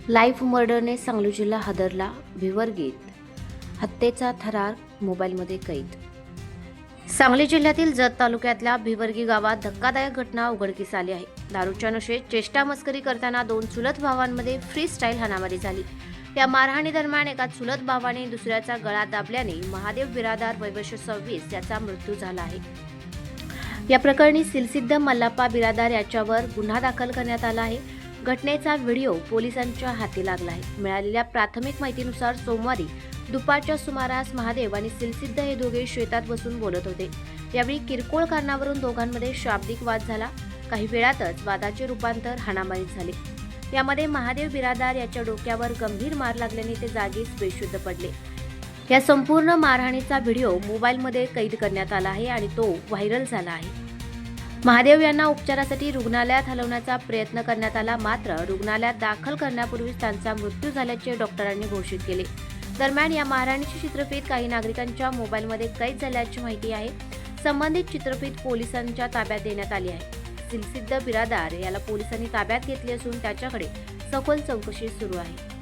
Live मर्डरने Sangli जिल्हा हादरला. भिवर्गीत हत्येचा थरार मोबाईलमध्ये कैद. सांगली जिल्ह्यातील जत तालुक्यातल्या भिवर्गी गावात धक्कादायक घटना उघडकीस आली आहे. दारूच्या नशेत चेष्टा मस्करी करताना दोन चुलत भावांमध्ये फ्री स्टाईल हाणामारी झाली. या मारहाणी दरम्यान एका चुलत भावाने दुसऱ्याचा गळा दाबल्याने महादेव बिरादार वय वर्ष 26 याचा मृत्यू झाला आहे. या प्रकरणी सिलसिद्ध मल्लाप्पा बिरादार याच्यावर गुन्हा दाखल करण्यात आला आहे. घटनेचा व्हिडिओ पोलिसांच्या हाती लागला आहे. मिळालेल्या प्राथमिक माहितीनुसार सोमवारी दुपारच्या सुमारास महादेव आणि सिलसिद्ध हे दोघे शेतात बसून बोलत होते. यावेळी किरकोळ कारणावरून दोघांमध्ये शाब्दिक वाद झाला. काही वेळातच वादाचे रूपांतर हाणामारीत झाले. यामध्ये महादेव बिरादार याच्या डोक्यावर गंभीर मार लागल्याने ते जागीच बेशुद्ध पडले. या संपूर्ण मारहाणीचा व्हिडिओ मोबाईलमध्ये कैद करण्यात आला आहे आणि तो व्हायरल झाला आहे. महादेव यांना उपचारासाठी रुग्णालयात हलवण्याचा प्रयत्न करण्यात आला, मात्र रुग्णालयात दाखल करण्यापूर्वीच त्यांचा मृत्यू झाल्याचे डॉक्टरांनी घोषित केले. दरम्यान या मारहाणीची चित्रफित काही नागरिकांच्या मोबाईलमध्ये कैद झाल्याची माहिती आहे. संबंधित चित्रफित पोलिसांच्या ताब्यात देण्यात आली आहे. सिलसिद्ध बिरादार याला पोलिसांनी ताब्यात घेतले असून त्याच्याकडे सखोल चौकशी सुरू आहे.